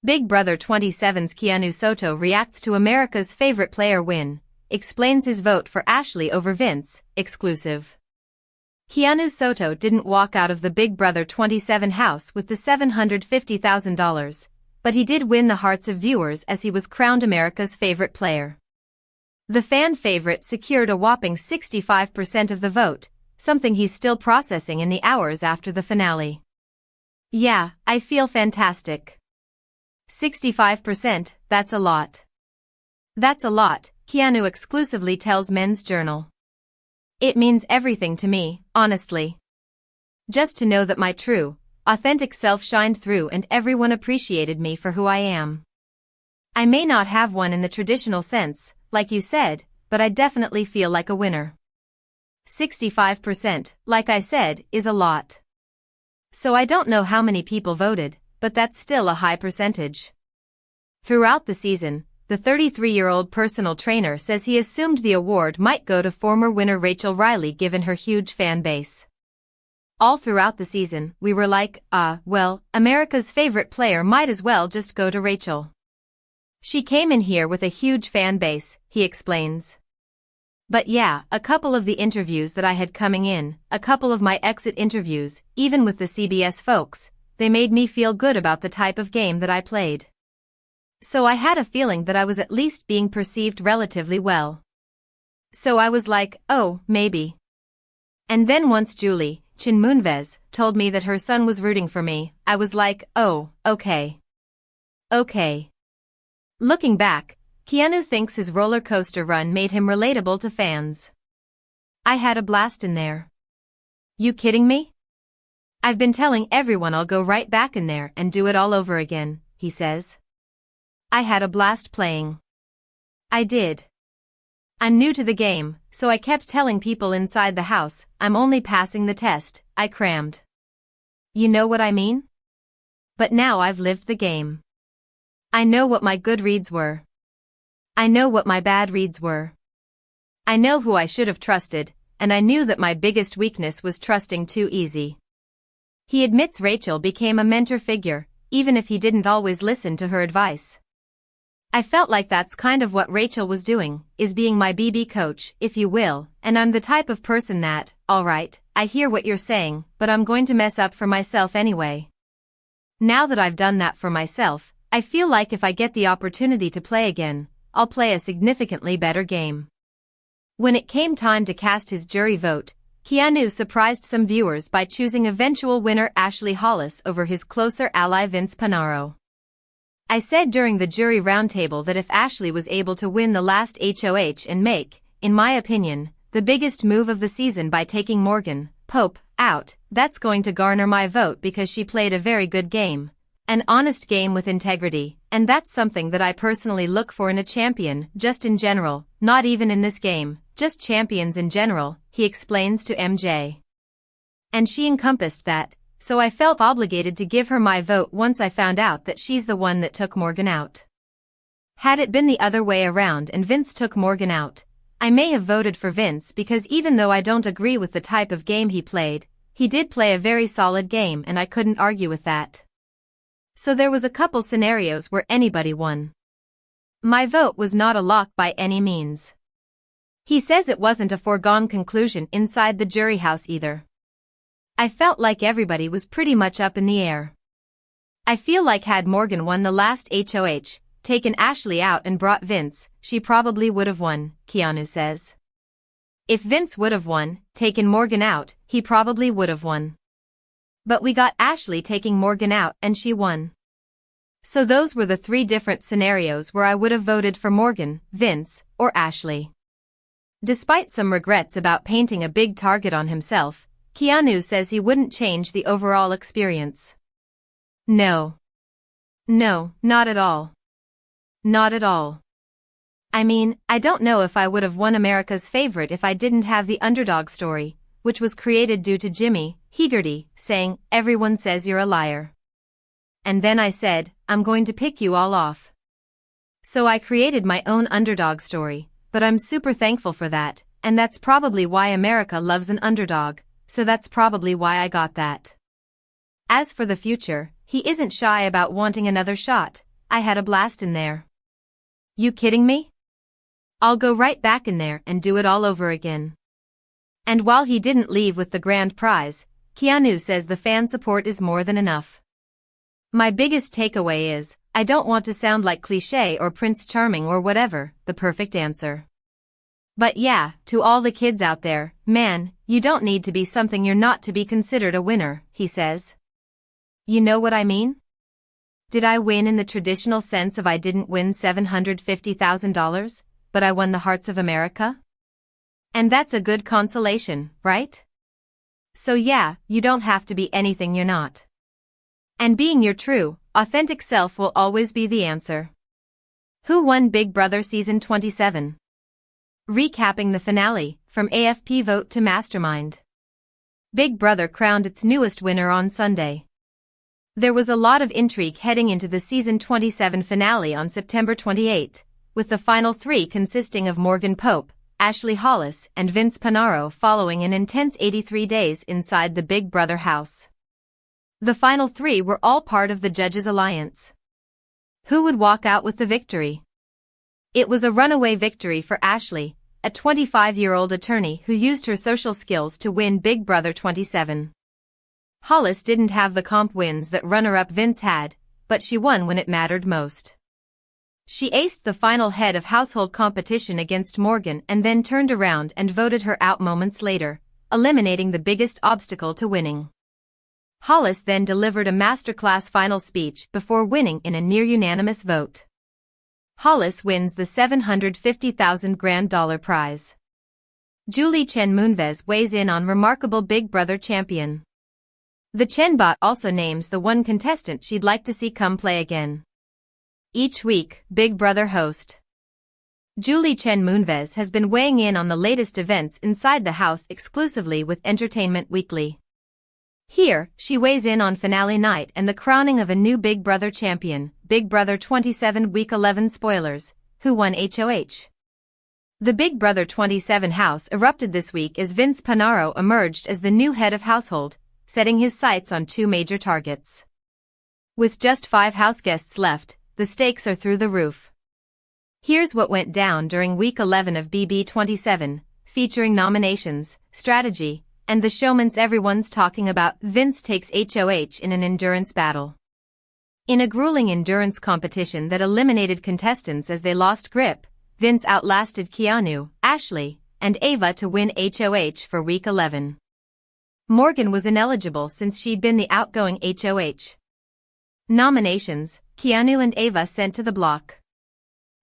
Big Brother 27's Keanu Soto reacts to America's favorite player win, explains his vote for Ashley over Vince, exclusive. Keanu Soto didn't walk out of the Big Brother 27 house with the $750,000, but he did win the hearts of viewers as he was crowned America's favorite player. The fan favorite secured a whopping 65% of the vote, something he's still processing in the hours after the finale. "Yeah, I feel fantastic. 65%, that's a lot. That's a lot," Keanu exclusively tells Men's Journal. "It means everything to me, honestly. Just to know that my true, authentic self shined through and everyone appreciated me for who I am. I may not have won in the traditional sense, like you said, but I definitely feel like a winner. 65%, like I said, is a lot. So I don't know how many people voted, but that's still a high percentage." Throughout the season, the 33-year-old personal trainer says he assumed the award might go to former winner Rachel Riley given her huge fan base. "All throughout the season, we were like, well, America's favorite player might as well just go to Rachel. She came in here with a huge fan base," he explains. "But yeah, a couple of the interviews that I had coming in, a couple of my exit interviews, even with the CBS folks, they made me feel good about the type of game that I played. So I had a feeling that I was at least being perceived relatively well. So I was like, oh, maybe. And then once Julie Chinmunvez told me that her son was rooting for me, I was like, oh, okay. Okay." Looking back, Keanu thinks his roller coaster run made him relatable to fans. "I had a blast in there. You kidding me? I've been telling everyone I'll go right back in there and do it all over again," he says. "I had a blast playing. I did. I'm new to the game, so I kept telling people inside the house, I'm only passing the test, I crammed. You know what I mean? But now I've lived the game. I know what my good reads were. I know what my bad reads were. I know who I should have trusted, and I knew that my biggest weakness was trusting too easy." He admits Rachel became a mentor figure, even if he didn't always listen to her advice. "I felt like that's kind of what Rachel was doing, is being my BB coach, if you will, and I'm the type of person that, alright, I hear what you're saying, but I'm going to mess up for myself anyway. Now that I've done that for myself, I feel like if I get the opportunity to play again, I'll play a significantly better game." When it came time to cast his jury vote, Keanu surprised some viewers by choosing eventual winner Ashley Hollis over his closer ally Vince Panaro. "I said during the jury roundtable that if Ashley was able to win the last HOH and make, in my opinion, the biggest move of the season by taking Morgan Pope out, that's going to garner my vote because she played a very good game, an honest game with integrity, and that's something that I personally look for in a champion, just in general, not even in this game, just champions in general," he explains to MJ. "And she encompassed that, so I felt obligated to give her my vote once I found out that she's the one that took Morgan out. Had it been the other way around and Vince took Morgan out, I may have voted for Vince because even though I don't agree with the type of game he played, he did play a very solid game and I couldn't argue with that. So there was a couple scenarios where anybody won. My vote was not a lock by any means." He says it wasn't a foregone conclusion inside the jury house either. "I felt like everybody was pretty much up in the air. I feel like had Morgan won the last HOH, taken Ashley out and brought Vince, she probably would have won," Keanu says. "If Vince would have won, taken Morgan out, he probably would have won. But we got Ashley taking Morgan out and she won. So those were the three different scenarios where I would have voted for Morgan, Vince, or Ashley." Despite some regrets about painting a big target on himself, Keanu says he wouldn't change the overall experience. No. No, not at all. Not at all. I mean, I don't know if I would have won America's favorite if I didn't have the underdog story, which was created due to Jimmy Hegarty saying, "Everyone says you're a liar." And then I said, "I'm going to pick you all off." So I created my own underdog story, but I'm super thankful for that, and that's probably why America loves an underdog, so that's probably why I got that. As for the future, he isn't shy about wanting another shot, I had a blast in there. You kidding me? I'll go right back in there and do it all over again. And while he didn't leave with the grand prize, Keanu says the fan support is more than enough. My biggest takeaway is, I don't want to sound like cliché or Prince Charming or whatever, the perfect answer. But yeah, to all the kids out there, man, you don't need to be something you're not to be considered a winner, he says. You know what I mean? Did I win in the traditional sense of I didn't win $750,000, but I won the hearts of America? And that's a good consolation, right? So yeah, you don't have to be anything you're not. And being your true, authentic self will always be the answer. Who won Big Brother Season 27? Recapping the finale, from AFP vote to mastermind. Big Brother crowned its newest winner on Sunday. There was a lot of intrigue heading into the Season 27 finale on September 28, with the final three consisting of Morgan Pope, Ashley Hollis and Vince Panaro following an intense 83 days inside the Big Brother house. The final three were all part of the Judges' Alliance. Who would walk out with the victory? It was a runaway victory for Ashley, a 25-year-old attorney who used her social skills to win Big Brother 27. Hollis didn't have the comp wins that runner-up Vince had, but she won when it mattered most. She aced the final head of household competition against Morgan and then turned around and voted her out moments later, eliminating the biggest obstacle to winning. Hollis then delivered a masterclass final speech before winning in a near-unanimous vote. Hollis wins the $750,000 grand prize. Julie Chen Moonves weighs in on remarkable Big Brother champion. The Chenbot also names the one contestant she'd like to see come play again. Each week, Big Brother host Julie Chen Moonves has been weighing in on the latest events inside the house exclusively with Entertainment Weekly. Here, she weighs in on finale night and the crowning of a new Big Brother champion, Big Brother 27 Week 11 spoilers, who won HOH. The Big Brother 27 house erupted this week as Vince Panaro emerged as the new head of household, setting his sights on two major targets. With just 5 houseguests left, the stakes are through the roof. Here's what went down during Week 11 of BB 27, featuring nominations, strategy, and the showman's everyone's talking about. Vince takes HOH in an endurance battle. In a grueling endurance competition that eliminated contestants as they lost grip, Vince outlasted Keanu, Ashley, and Ava to win HOH for Week 11. Morgan was ineligible since she'd been the outgoing HOH. Nominations, Keanu and Ava sent to the block.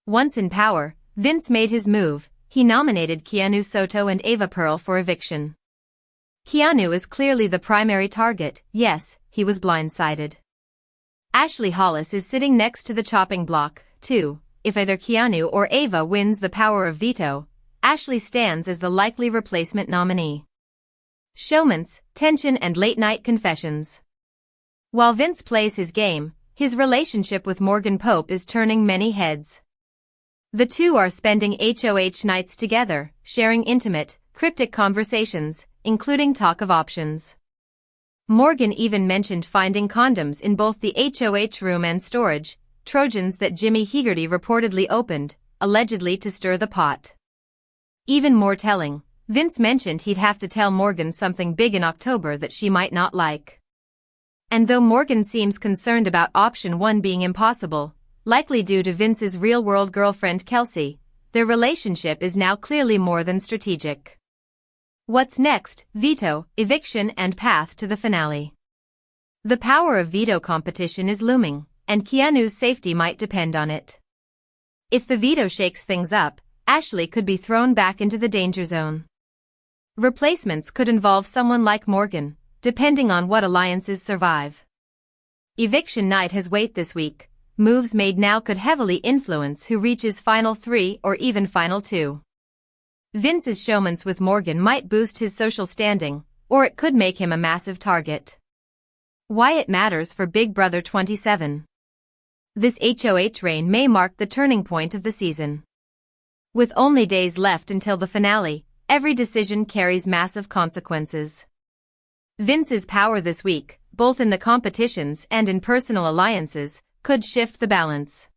Once in power, Vince made his move. He nominated Keanu Soto and Ava Pearl for eviction. Keanu is clearly the primary target. Yes, he was blindsided. Ashley Hollis is sitting next to the chopping block, too. If either Keanu or Ava wins the power of veto, Ashley stands as the likely replacement nominee. Showmance, tension and late-night confessions. While Vince plays his game, his relationship with Morgan Pope is turning many heads. The two are spending HOH nights together, sharing intimate, cryptic conversations, including talk of options. Morgan even mentioned finding condoms in both the HOH room and storage, Trojans that Jimmy Hegarty reportedly opened, allegedly to stir the pot. Even more telling, Vince mentioned he'd have to tell Morgan something big in October that she might not like. And though Morgan seems concerned about option 1 being impossible, likely due to Vince's real-world girlfriend Kelsey, their relationship is now clearly more than strategic. What's next? Veto, eviction and path to the finale. The power of veto competition is looming, and Keanu's safety might depend on it. If the veto shakes things up, Ashley could be thrown back into the danger zone. Replacements could involve someone like Morgan, depending on what alliances survive. Eviction night has weight this week. Moves made now could heavily influence who reaches Final 3 or even Final 2. Vince's showmance with Morgan might boost his social standing, or it could make him a massive target. Why it matters for Big Brother 27. This HOH reign may mark the turning point of the season. With only days left until the finale, every decision carries massive consequences. Vince's power this week, both in the competitions and in personal alliances, could shift the balance.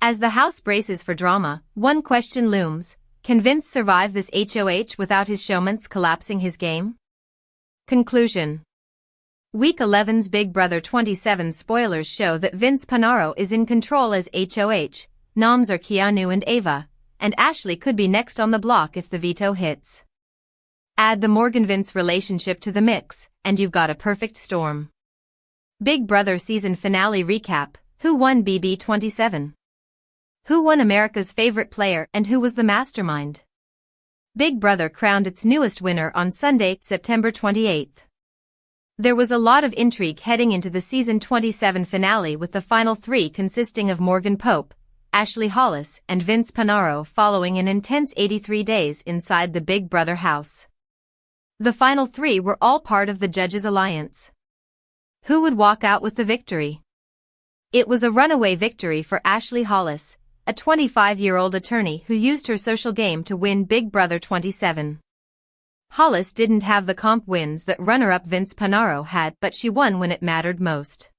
As the house braces for drama, one question looms: can Vince survive this HOH without his showman's collapsing his game? Conclusion. Week 11's Big Brother 27 spoilers show that Vince Panaro is in control as HOH, noms are Keanu and Ava, and Ashley could be next on the block if the veto hits. Add the Morgan-Vince relationship to the mix, and you've got a perfect storm. Big Brother season finale recap: who won BB 27? Who won America's favorite player and who was the mastermind? Big Brother crowned its newest winner on Sunday, September 28th. There was a lot of intrigue heading into the season 27 finale, with the final three consisting of Morgan Pope, Ashley Hollis, and Vince Panaro following an intense 83 days inside the Big Brother house. The final three were all part of the Judges' Alliance. Who would walk out with the victory? It was a runaway victory for Ashley Hollis, a 25-year-old attorney who used her social game to win Big Brother 27. Hollis didn't have the comp wins that runner-up Vince Panaro had, but she won when it mattered most.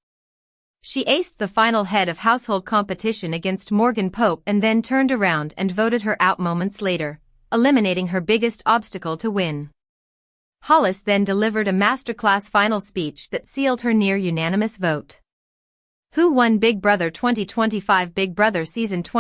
She aced the final head of household competition against Morgan Pope and then turned around and voted her out moments later, eliminating her biggest obstacle to win. Hollis then delivered a masterclass final speech that sealed her near-unanimous vote. Who won Big Brother 2025? Big Brother Season 20